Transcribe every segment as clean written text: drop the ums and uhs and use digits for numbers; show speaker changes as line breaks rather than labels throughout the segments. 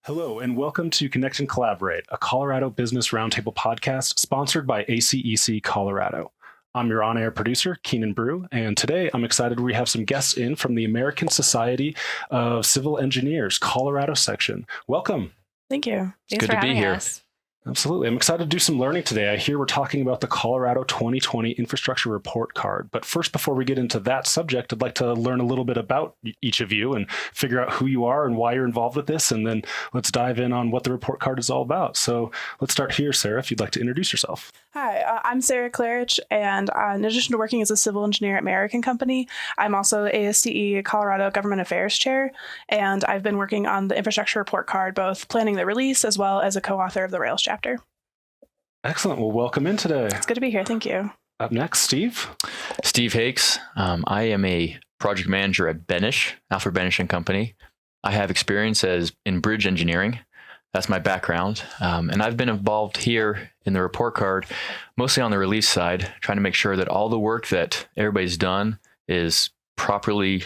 Hello, and welcome to Connect and Collaborate, a Colorado Business Roundtable podcast sponsored by ACEC Colorado. I'm your on-air producer, Keenan Brew, and today I'm excited we have some guests in from the American Society of Civil Engineers, Colorado section. Welcome.
Thank you.
It's good to be here.
Absolutely. I'm excited to do some learning today. I hear we're talking about the Colorado 2020 Infrastructure Report Card. But first, before we get into that subject, I'd like to learn a little bit about each of you and figure out who you are and why you're involved with this. And then let's dive in on what the report card is all about. So let's start here, Sarah, if you'd like to introduce yourself.
Hi, I'm Sarah Claridge, and in addition to working as a civil engineer at American Company, I'm also ASCE Colorado Government Affairs Chair, and I've been working on the Infrastructure Report Card, both planning the release as well as a co-author of the Rails chapter.
Excellent. Well, welcome in today.
It's good to be here. Thank you.
Up next, Steve.
Steve Hakes. I am a project manager at Benish, Alfred Benish & Company. I have experience in bridge engineering. That's my background. And I've been involved here in the report card, mostly on the release side, trying to make sure that all the work that everybody's done is properly,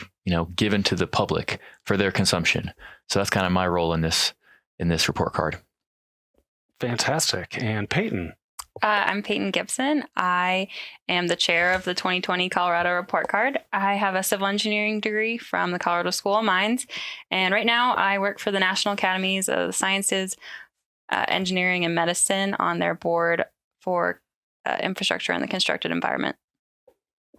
given to the public for their consumption. So that's kind of my role in this report card.
Fantastic. And Peyton.
I'm Peyton Gibson. I am the chair of the 2020 Colorado Report Card. I have a civil engineering degree from the Colorado School of Mines. And right now I work for the National Academies of Sciences, Engineering, and Medicine on their board for infrastructure and the constructed environment.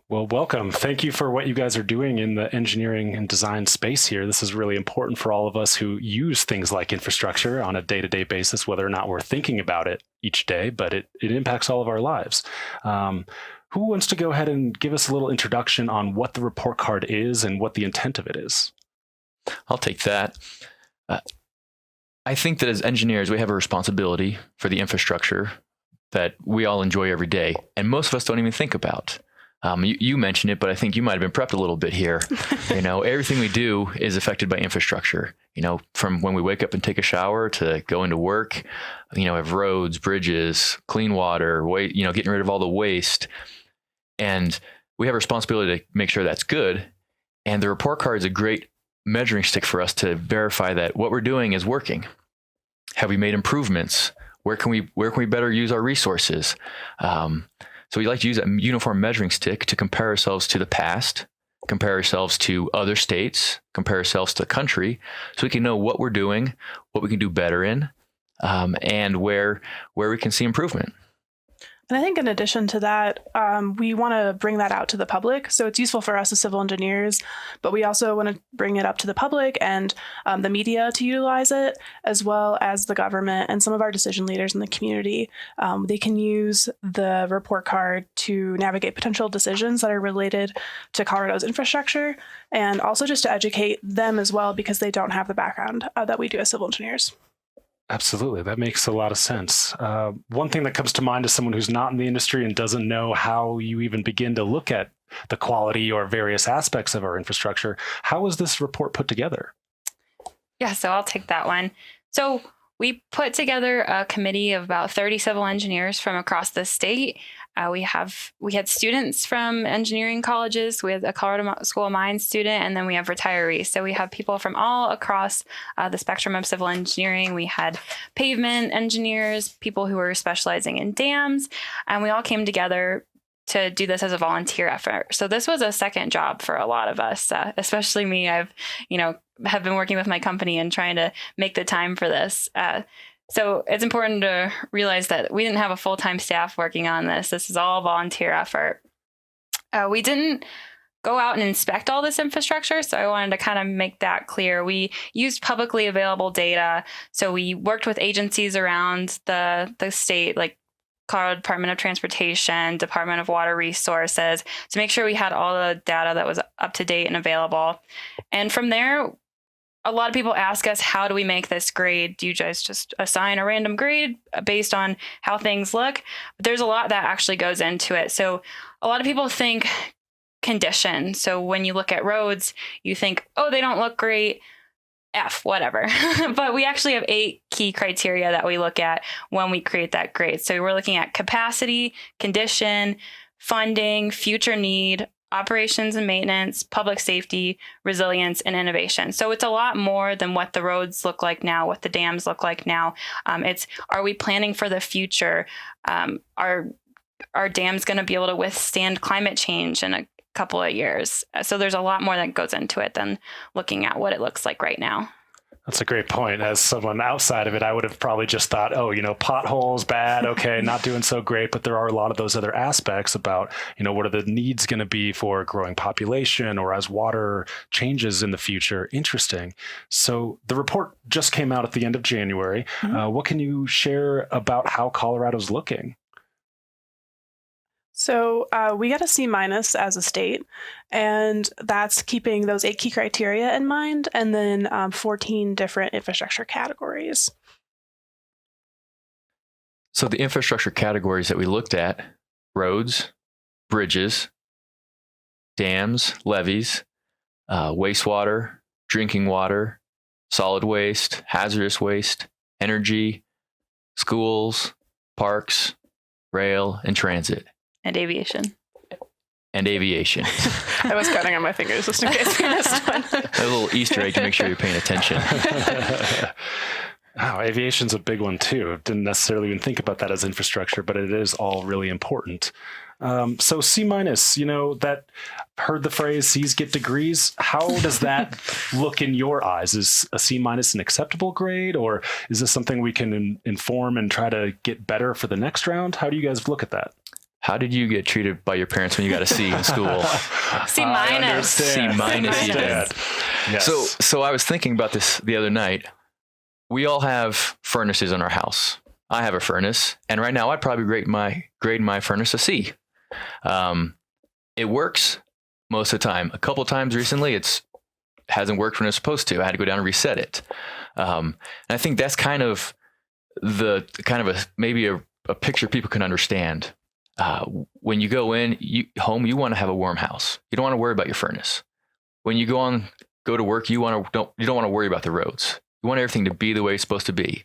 Well, welcome. Thank you for what you guys are doing in the engineering and design space here. This is really important for all of us who use things like infrastructure on a day-to-day basis, whether or not we're thinking about it each day, but it impacts all of our lives. Who wants to go ahead and give us a little introduction on what the report card is and what the intent of it is?
I'll take that. I think that as engineers, we have a responsibility for the infrastructure that we all enjoy every day, and most of us don't even think about. You mentioned it, but I think you might have been prepped a little bit here. Everything we do is affected by infrastructure. From when we wake up and take a shower to go into work, have roads, bridges, clean water, getting rid of all the waste. And we have a responsibility to make sure that's good. And the report card is a great measuring stick for us to verify that what we're doing is working. Have we made improvements? Where can we better use our resources? So we like to use a uniform measuring stick to compare ourselves to the past, compare ourselves to other states, compare ourselves to the country, so we can know what we're doing, what we can do better in, and where we can see improvement.
And I think in addition to that, we want to bring that out to the public. So it's useful for us as civil engineers, but we also want to bring it up to the public and the media to utilize it, as well as the government and some of our decision leaders in the community. They can use the report card to navigate potential decisions that are related to Colorado's infrastructure, and also just to educate them as well, because they don't have the background that we do as civil engineers.
Absolutely. That makes a lot of sense. One thing that comes to mind as someone who's not in the industry and doesn't know how you even begin to look at the quality or various aspects of our infrastructure, how was this report put together?
Yeah, so I'll take that one. So we put together a committee of about 30 civil engineers from across the state. We had students from engineering colleges. We had a Colorado School of Mines student, and then we have retirees. So we have people from all across the spectrum of civil engineering. We had pavement engineers, people who were specializing in dams, and we all came together to do this as a volunteer effort. So this was a second job for a lot of us, especially me. Have been working with my company and trying to make the time for this. So it's important to realize that we didn't have a full-time staff working on this. This is all volunteer effort. We didn't go out and inspect all this infrastructure, so I wanted to kind of make that clear. We used publicly available data. So we worked with agencies around the state, like Colorado Department of Transportation, Department of Water Resources, to make sure we had all the data that was up to date and available. And from there, a lot of people ask us, how do we make this grade? Do you guys just assign a random grade based on how things look? But there's a lot that actually goes into it. So a lot of people think condition. So when you look at roads, you think, oh, they don't look great. F, whatever. But we actually have 8 key criteria that we look at when we create that grade. So we're looking at capacity, condition, funding, future need, operations and maintenance, public safety, resilience, and innovation. So it's a lot more than what the roads look like now, what the dams look like now. It's, are we planning for the future? Are dams going to be able to withstand climate change in a couple of years? So there's a lot more that goes into it than looking at what it looks like right now.
That's a great point. As someone outside of it, I would have probably just thought, oh, potholes, bad, okay, not doing so great. But there are a lot of those other aspects about, what are the needs going to be for a growing population or as water changes in the future. Interesting. So the report just came out at the end of January.
Mm-hmm.
What can you share about how Colorado's looking?
So we got a C- as a state, and that's keeping those 8 key criteria in mind, and then 14 different infrastructure categories.
So the infrastructure categories that we looked at: roads, bridges, dams, levees, wastewater, drinking water, solid waste, hazardous waste, energy, schools, parks, rail, and transit.
And aviation.
I was counting on my fingers just in case we missed one.
A little Easter egg to make sure you're paying attention.
Wow, aviation's a big one too. Didn't necessarily even think about that as infrastructure, but it is all really important. So C-, that heard the phrase C's get degrees. How does that look in your eyes? Is a C- an acceptable grade, or is this something we can inform and try to get better for the next round? How do you guys look at that?
How did you get treated by your parents when you got a C in school?
C-.
C-.
Yes.
So I was thinking about this the other night. We all have furnaces in our house. I have a furnace, and right now I'd probably grade my furnace a C. It works most of the time. A couple of times recently, it hasn't worked when it's supposed to. I had to go down and reset it. And I think that's kind of maybe a picture people can understand. When you go home, you want to have a warm house. You don't want to worry about your furnace. When you go to work, you don't want to worry about the roads. You want everything to be the way it's supposed to be.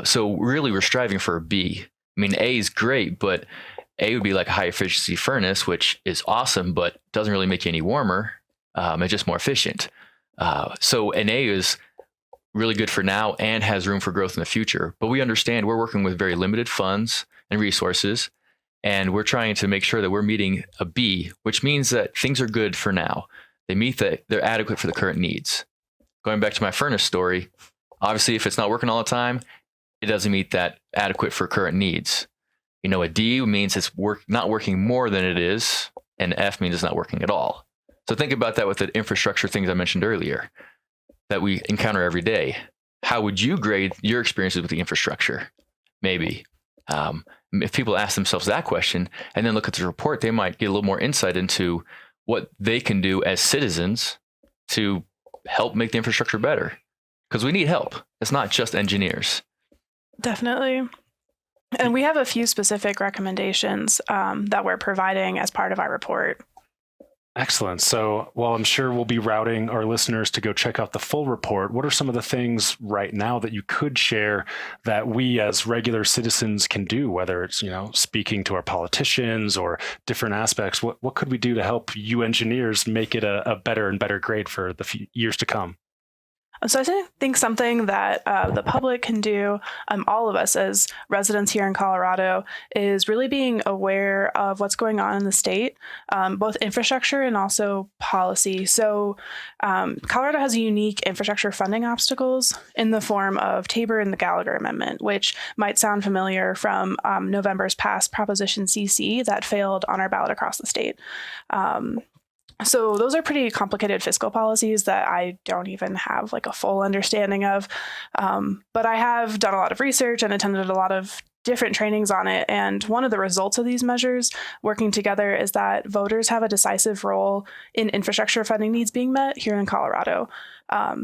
So really, we're striving for a B. I mean, A is great, but A would be like a high efficiency furnace, which is awesome, but doesn't really make you any warmer. It's just more efficient. So an A is really good for now and has room for growth in the future. But we understand we're working with very limited funds and resources, and we're trying to make sure that we're meeting a B, which means that things are good for now. They're adequate for the current needs. Going back to my furnace story, obviously, if it's not working all the time, it doesn't meet that adequate for current needs. A D means it's not working more than it is, and F means it's not working at all. So think about that with the infrastructure things I mentioned earlier that we encounter every day. How would you grade your experiences with the infrastructure? Maybe. If people ask themselves that question and then look at the report, they might get a little more insight into what they can do as citizens to help make the infrastructure better. Because we need help. It's not just engineers.
Definitely. And we have a few specific recommendations that we're providing as part of our report.
Excellent. So, I'm sure we'll be routing our listeners to go check out the full report. What are some of the things right now that you could share that we as regular citizens can do, whether it's, speaking to our politicians or different aspects? What could we do to help you engineers make it a better and better grade for the years to come?
So I think something that the public can do, all of us as residents here in Colorado, is really being aware of what's going on in the state, both infrastructure and also policy. So Colorado has unique infrastructure funding obstacles in the form of Tabor and the Gallagher Amendment, which might sound familiar from November's past Proposition CC that failed on our ballot across the state. So those are pretty complicated fiscal policies that I don't even have like a full understanding of. But I have done a lot of research and attended a lot of different trainings on it. And one of the results of these measures working together is that voters have a decisive role in infrastructure funding needs being met here in Colorado.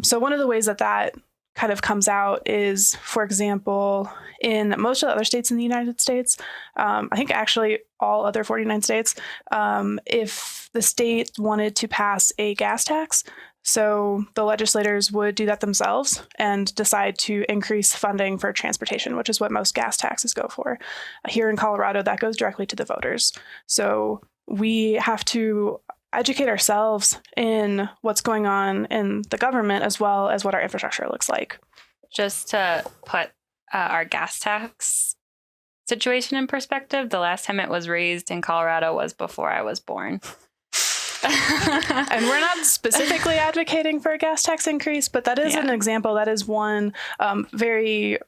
So one of the ways that kind of comes out is, for example, in most of the other states in the United States, I think actually all other 49 states, if the state wanted to pass a gas tax, so the legislators would do that themselves and decide to increase funding for transportation, which is what most gas taxes go for. Here in Colorado, that goes directly to the voters. So we have to educate ourselves in what's going on in the government as well as what our infrastructure looks like.
Just to put our gas tax situation in perspective, the last time it was raised in Colorado was before I was born.
And we're not specifically advocating for a gas tax increase, but that is an example. That is one very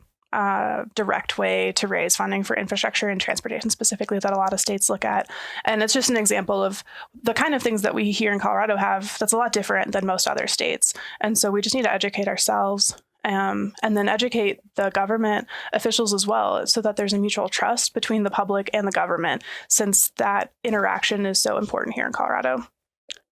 direct way to raise funding for infrastructure and transportation specifically that a lot of states look at. And it's just an example of the kind of things that we here in Colorado have that's a lot different than most other states. And so we just need to educate ourselves and then educate the government officials as well so that there's a mutual trust between the public and the government, since that interaction is so important here in Colorado.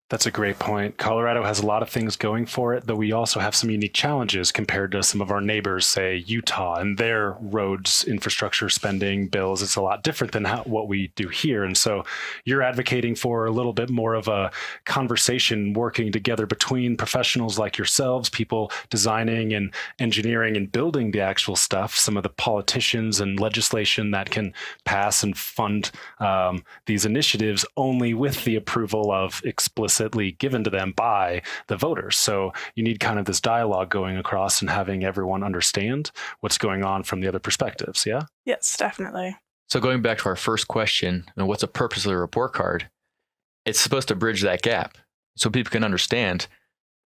That's a great point. Colorado has a lot of things going for it, though we also have some unique challenges compared to some of our neighbors, say Utah, and their roads, infrastructure spending bills. It's a lot different than what we do here. And so you're advocating for a little bit more of a conversation working together between professionals like yourselves, people designing and engineering and building the actual stuff, some of the politicians and legislation that can pass and fund these initiatives only with the approval of explicitly given to them by the voters. So you need kind of this dialogue going across and having everyone understand what's going on from the other perspectives. Yeah?
Yes, definitely.
So going back to our first question, what's the purpose of the report card? It's supposed to bridge that gap so people can understand.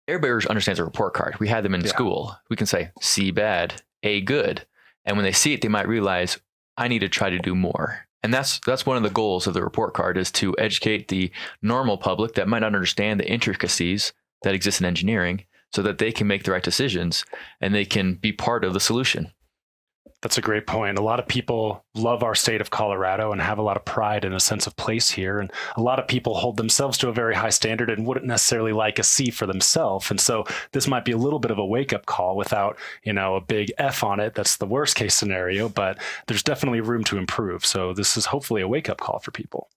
Everybody understands a report card. We had them in school. We can say C bad, A good. And when they see it, they might realize, I need to try to do more. And that's one of the goals of the report card, is to educate the normal public that might not understand the intricacies that exist in engineering so that they can make the right decisions and they can be part of the solution.
That's a great point. A lot of people love our state of Colorado and have a lot of pride and a sense of place here. And a lot of people hold themselves to a very high standard and wouldn't necessarily like a C for themselves. And so this might be a little bit of a wake-up call without, a big F on it. That's the worst case scenario, but there's definitely room to improve. So this is hopefully a wake-up call for people.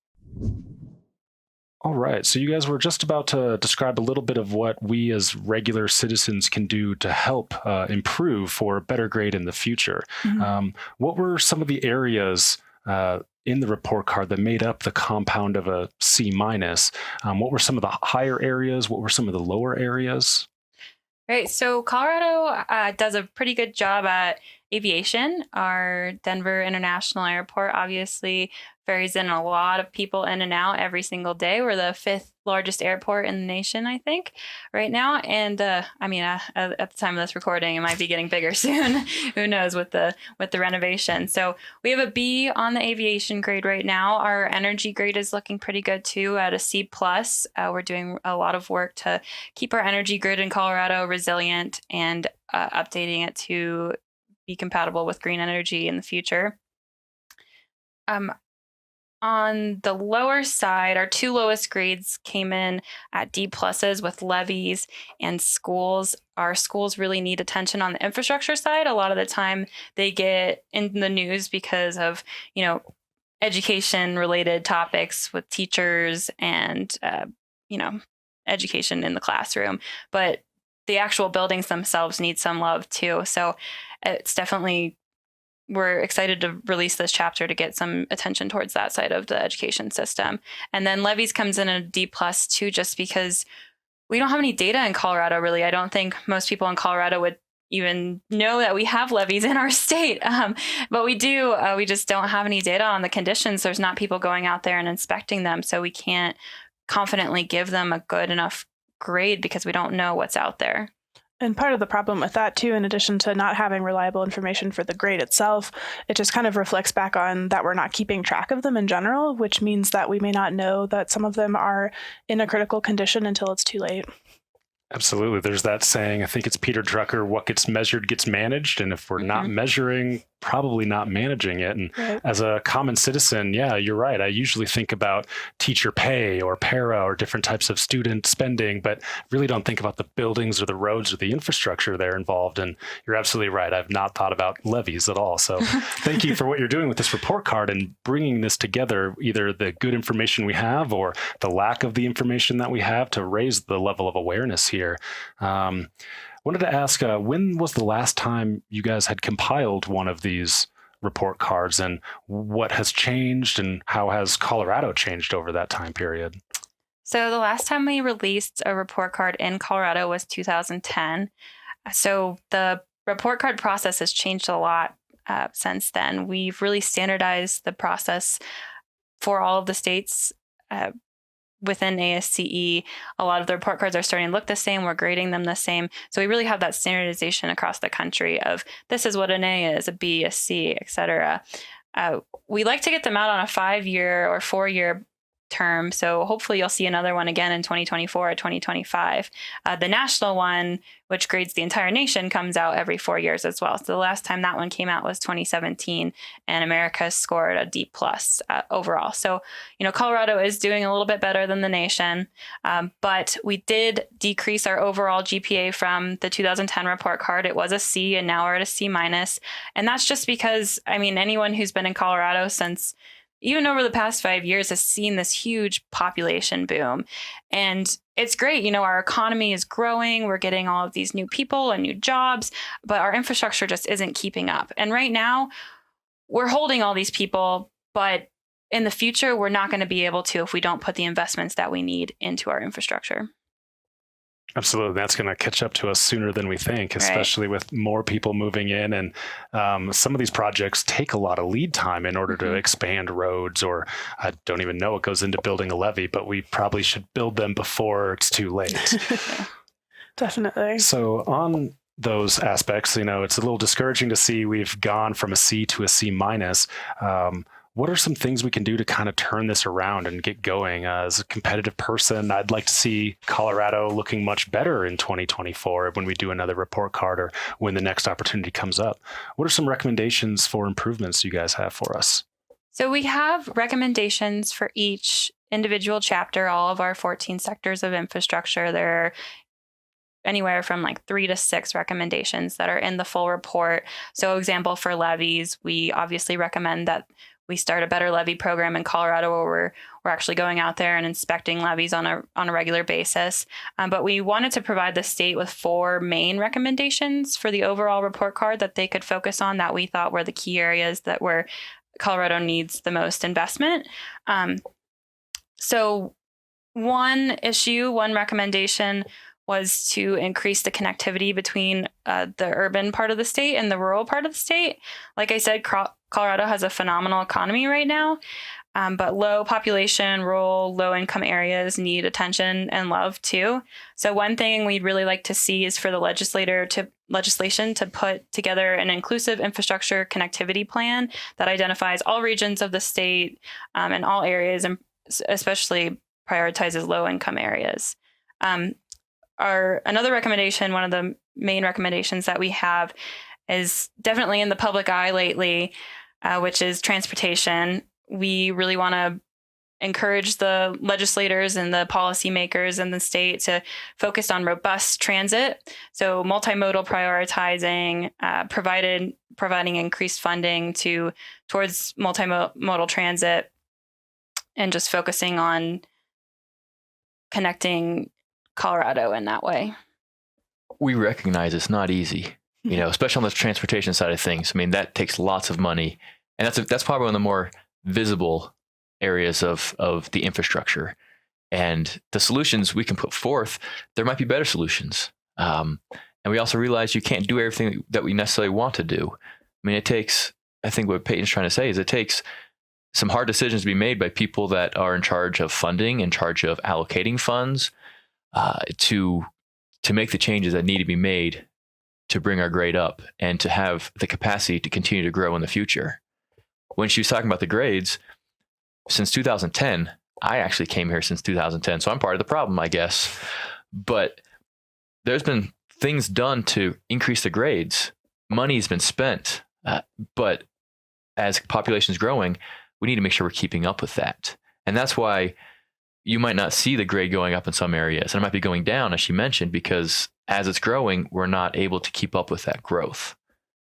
All right. So you guys were just about to describe a little bit of what we as regular citizens can do to help improve for a better grade in the future. Mm-hmm. What were some of the areas in the report card that made up the compound of a C minus? What were some of the higher areas? What were some of the lower areas?
Right. So Colorado does a pretty good job at aviation. Our Denver International Airport obviously ferries in a lot of people in and out every single day. We're the 5th largest airport in the nation, I think, right now. And at the time of this recording, it might be getting bigger soon. Who knows with the renovation. So we have a B on the aviation grade right now. Our energy grade is looking pretty good too, at a C+. We're doing a lot of work to keep our energy grid in Colorado resilient and updating it to be compatible with green energy in the future. On the lower side, our 2 lowest grades came in at D pluses with levees and schools. Our schools really need attention on the infrastructure side. A lot of the time they get in the news because of, education related topics with teachers and, education in the classroom. But the actual buildings themselves need some love too. So it's definitely, we're excited to release this chapter to get some attention towards that side of the education system. And then levees comes in a D plus too, just because we don't have any data in Colorado, really. I don't think most people in Colorado would even know that we have levees in our state. But we do. We just don't have any data on the conditions. There's not people going out there and inspecting them. So we can't confidently give them a good enough grade because we don't know what's out there.
And part of the problem with that, too, in addition to not having reliable information for the grade itself, it just kind of reflects back on that we're not keeping track of them in general, which means that we may not know that some of them are in a critical condition until it's too late.
Absolutely. There's that saying, I think it's Peter Drucker, what gets measured gets managed. And if we're not measuring, probably not managing it. And as a common citizen, yeah, you're right. I usually think about teacher pay or para or different types of student spending, but really don't think about the buildings or the roads or the infrastructure there involved. And you're absolutely right. I've not thought about levees at all. So thank you for what you're doing with this report card and bringing this together, either the good information we have or the lack of the information that we have to raise the level of awareness here. Wanted to ask, when was the last time you guys had compiled one of these report cards, and what has changed and how has Colorado changed over that time period?
So the last time we released a report card in Colorado was 2010. So the report card process has changed a lot since then. We've really standardized the process for all of the states within ASCE. A lot of the report cards are starting to look the same. We're grading them the same. So we really have that standardization across the country of this is what an A is, a B, a C, et cetera. We like to get them out on a 5-year or 4-year term. So hopefully you'll see another one again in 2024 or 2025. The national one, which grades the entire nation, comes out every 4 years as well. So the last time that one came out was 2017, and America scored a D+ overall. So, Colorado is doing a little bit better than the nation, but we did decrease our overall GPA from the 2010 report card. It was a C, and now we're at a C-. And that's just because, anyone who's been in Colorado since even over the past 5 years has seen this huge population boom. And it's great. Our economy is growing. We're getting all of these new people and new jobs, but our infrastructure just isn't keeping up. And right now we're holding all these people, but in the future, we're not going to be able to if we don't put the investments that we need into our infrastructure.
Absolutely. That's going to catch up to us sooner than we think, especially with more people moving in. And some of these projects take a lot of lead time in order to expand roads, or I don't even know what goes into building a levee, but we probably should build them before it's too late.
Definitely.
So on those aspects, it's a little discouraging to see we've gone from a C to a C-. What are some things we can do to kind of turn this around and get going? As a competitive person, I'd like to see Colorado looking much better in 2024 when we do another report card or when the next opportunity comes up. What are some recommendations for improvements you guys have for us?
So we have recommendations for each individual chapter, all of our 14 sectors of infrastructure. There are anywhere from 3 to 6 recommendations that are in the full report. So example, for levees, we obviously recommend that we start a better levee program in Colorado where we're actually going out there and inspecting levees on a regular basis. But we wanted to provide the state with 4 main recommendations for the overall report card that they could focus on, that we thought were the key areas that where Colorado needs the most investment. So one recommendation was to increase the connectivity between the urban part of the state and the rural part of the state. Like I said, Colorado has a phenomenal economy right now, but low population, rural, low income areas need attention and love too. So one thing we'd really like to see is for the legislation to put together an inclusive infrastructure connectivity plan that identifies all regions of the state and all areas, and especially prioritizes low income areas. Another recommendation, one of the main recommendations that we have, is definitely in the public eye lately, which is transportation. We really want to encourage the legislators and the policymakers in the state to focus on robust transit. So multimodal prioritizing, providing increased funding towards multimodal transit, and just focusing on connecting Colorado in that way.
We recognize it's not easy, especially on the transportation side of things. That takes lots of money, and that's probably one of the more visible areas of the infrastructure. And the solutions we can put forth, there might be better solutions. And we also realize you can't do everything that we necessarily want to do. It takes, I think what Peyton's trying to say is it takes some hard decisions to be made by people that are in charge of funding, in charge of allocating funds, to make the changes that need to be made to bring our grade up and to have the capacity to continue to grow in the future. When she was talking about the grades, since 2010, I actually came here since 2010, so I'm part of the problem, I guess. But there's been things done to increase the grades. Money's been spent, but as population is growing, we need to make sure we're keeping up with that. And that's why you might not see the grade going up in some areas, and it might be going down, as she mentioned, because as it's growing, we're not able to keep up with that growth.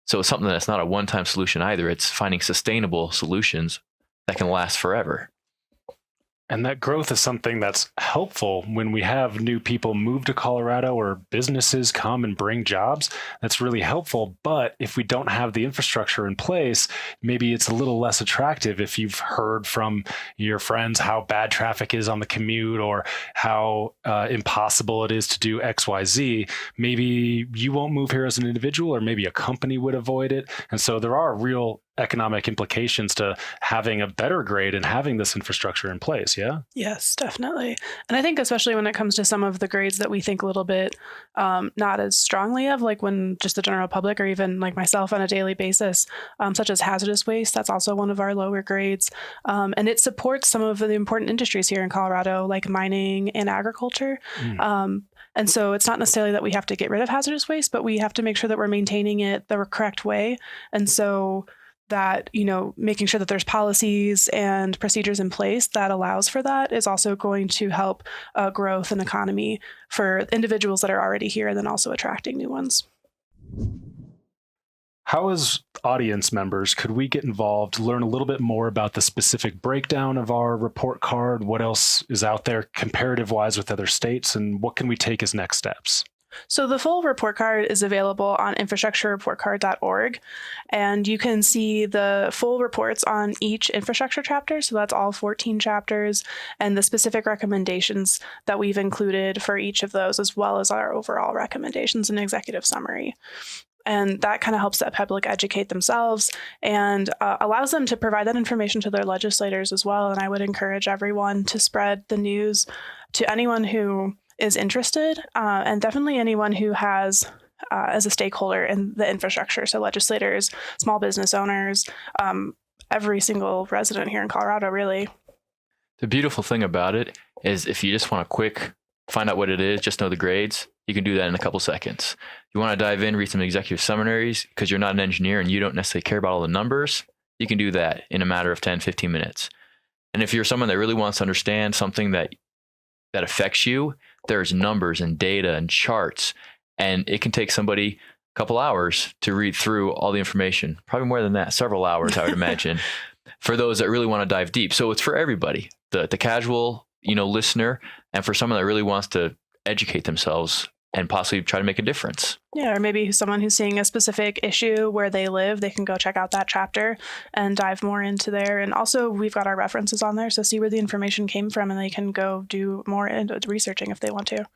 So it's something that's not a one-time solution either. It's finding sustainable solutions that can last forever.
And that growth is something that's helpful when we have new people move to Colorado or businesses come and bring jobs. That's really helpful. But if we don't have the infrastructure in place, maybe it's a little less attractive. If you've heard from your friends how bad traffic is on the commute or how impossible it is to do XYZ, maybe you won't move here as an individual, or maybe a company would avoid it. And so there are real economic implications to having a better grade and having this infrastructure in place. Yeah.
Yes, definitely. And I think especially when it comes to some of the grades that we think a little bit not as strongly of, like when just the general public or even like myself on a daily basis, such as hazardous waste, that's also one of our lower grades. And it supports some of the important industries here in Colorado, like mining and agriculture. And so it's not necessarily that we have to get rid of hazardous waste, but we have to make sure that we're maintaining it the correct way. And so that, making sure that there's policies and procedures in place that allows for that is also going to help growth and economy for individuals that are already here, and then also attracting new ones.
How, as audience members, could we get involved, learn a little bit more about the specific breakdown of our report card? What else is out there comparative-wise with other states, and what can we take as next steps?
So the full report card is available on infrastructurereportcard.org, and you can see the full reports on each infrastructure chapter. So that's all 14 chapters, and the specific recommendations that we've included for each of those, as well as our overall recommendations and executive summary. And that kind of helps the public educate themselves and allows them to provide that information to their legislators as well. And I would encourage everyone to spread the news to anyone who is interested, and definitely anyone who has as a stakeholder in the infrastructure. So legislators, small business owners, every single resident here in Colorado, really.
The beautiful thing about it is if you just want to quick find out what it is, just know the grades, you can do that in a couple seconds. You want to dive in, read some executive summaries because you're not an engineer and you don't necessarily care about all the numbers, you can do that in a matter of 10, 15 minutes. And if you're someone that really wants to understand something that affects you, there's numbers and data and charts, and it can take somebody a couple hours to read through all the information, probably more than that, several hours, I would imagine, for those that really want to dive deep. So it's for everybody, the casual, listener, and for someone that really wants to educate themselves and possibly try to make a difference.
Yeah, or maybe someone who's seeing a specific issue where they live, they can go check out that chapter and dive more into there. And also we've got our references on there, so see where the information came from, and they can go do more researching if they want to.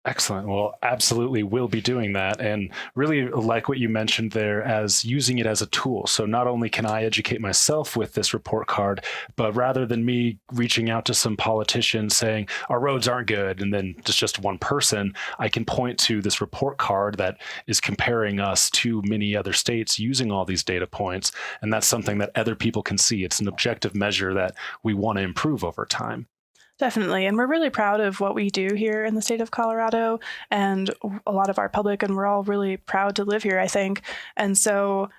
Excellent. Well, absolutely, we'll be doing that. And really like what you mentioned there as using it as a tool. So not only can I educate myself with this report card, but rather than me reaching out to some politicians saying our roads aren't good, and then just one person, I can point to this report card that is comparing us to many other states using all these data points. And that's something that other people can see. It's an objective measure that we want to improve over time.
Definitely. And we're really proud of what we do here in the state of Colorado and a lot of our public, and we're all really proud to live here, I think. And so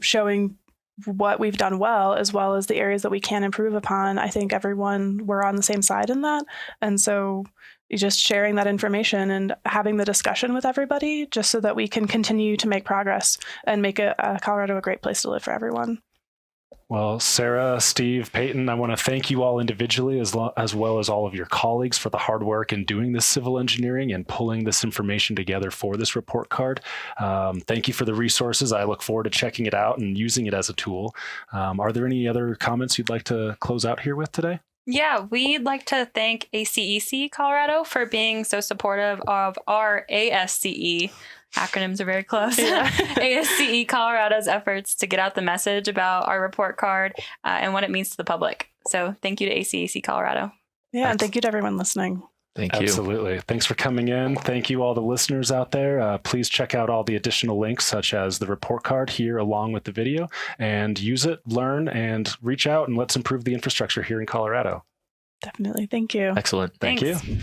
showing what we've done well as the areas that we can improve upon, I think we're on the same side in that. And so just sharing that information and having the discussion with everybody just so that we can continue to make progress and make Colorado a great place to live for everyone.
Well, Sarah, Steve, Peyton, I want to thank you all individually as well as all of your colleagues for the hard work in doing this civil engineering and pulling this information together for this report card. Thank you for the resources. I look forward to checking it out and using it as a tool. Are there any other comments you'd like to close out here with today?
Yeah, we'd like to thank ACEC Colorado for being so supportive of our ASCE. Acronyms are very close. Yeah. ASCE Colorado's efforts to get out the message about our report card and what it means to the public. So thank you to ACEC Colorado.
Yeah, and thank you to everyone listening.
Thank you.
Absolutely. Thanks for coming in. Thank you all the listeners out there. Please check out all the additional links, such as the report card here along with the video, and use it, learn, and reach out, and let's improve the infrastructure here in Colorado.
Definitely. Thank you.
Excellent.
Thank
Thanks.
you.